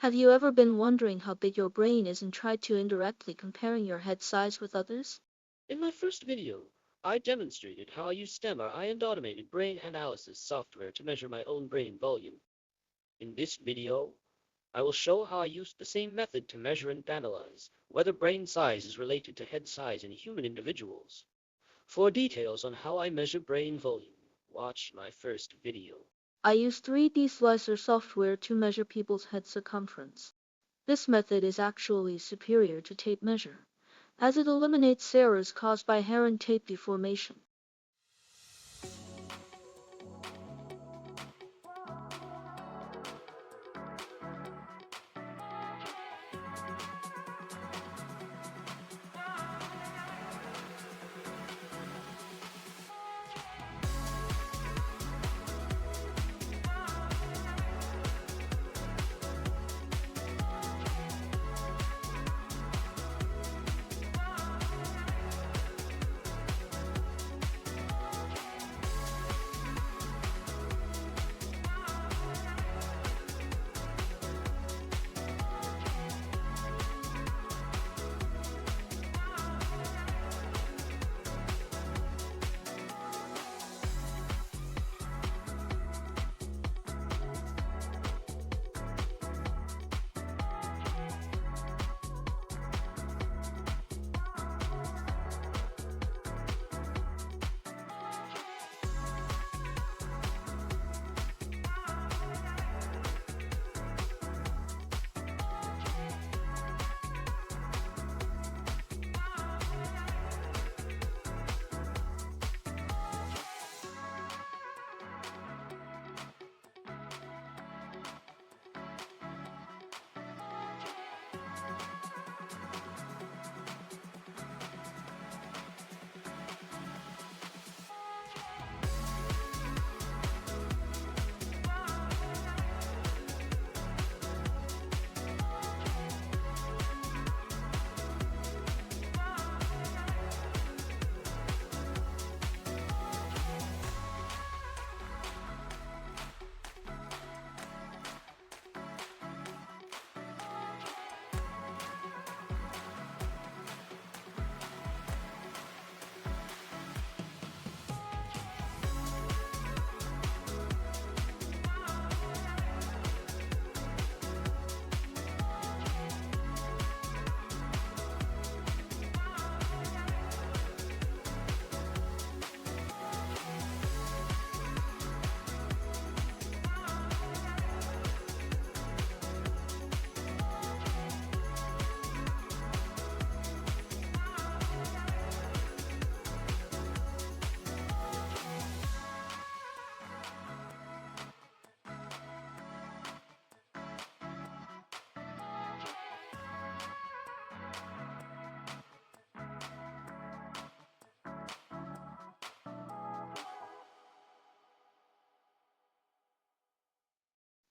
Have you ever been wondering how big your brain is and tried to indirectly comparing your head size with others? In my first video, I demonstrated how I use STEMMA and automated brain analysis software to measure my own brain volume. In this video, I will show how I used the same method to measure and analyze whether brain size is related to head size in human individuals. For details on how I measure brain volume, watch my first video. I use 3D slicer software to measure people's head circumference. This method is actually superior to tape measure, as it eliminates errors caused by hair and tape deformation.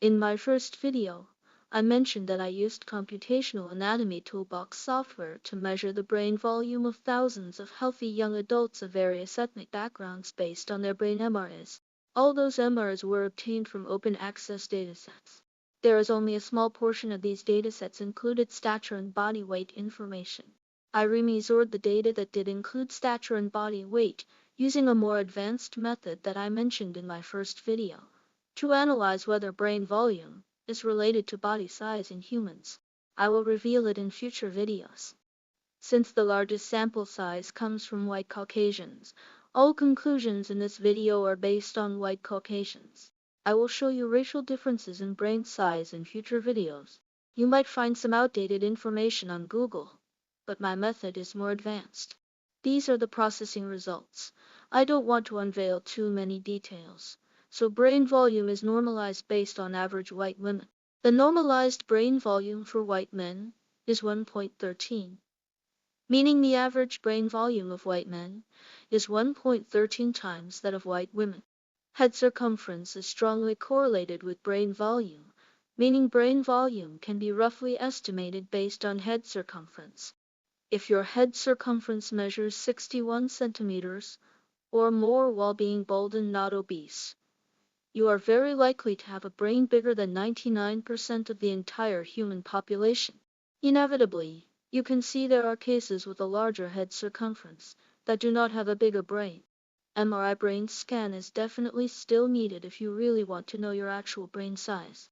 In my first video, I mentioned that I used computational anatomy toolbox software to measure the brain volume of thousands of healthy young adults of various ethnic backgrounds based on their brain MRIs. All those MRIs were obtained from open access datasets. There is only a small portion of these datasets included stature and body weight information. I remeasured the data that did include stature and body weight using a more advanced method that I mentioned in my first video to analyze whether brain volume is related to body size in humans. I will reveal it in future videos. Since the largest sample size comes from white Caucasians, all conclusions in this video are based on white Caucasians. I will show you racial differences in brain size in future videos. You might find some outdated information on Google, but my method is more advanced. These are the processing results. I don't want to unveil too many details. So brain volume is normalized based on average white women. The normalized brain volume for white men is 1.13, meaning the average brain volume of white men is 1.13 times that of white women. Head circumference is strongly correlated with brain volume, meaning brain volume can be roughly estimated based on head circumference. If your head circumference measures 61 centimeters or more while being bald and not obese, you are very likely to have a brain bigger than 99% of the entire human population. Inevitably, you can see there are cases with a larger head circumference that do not have a bigger brain. MRI brain scan is definitely still needed if you really want to know your actual brain size.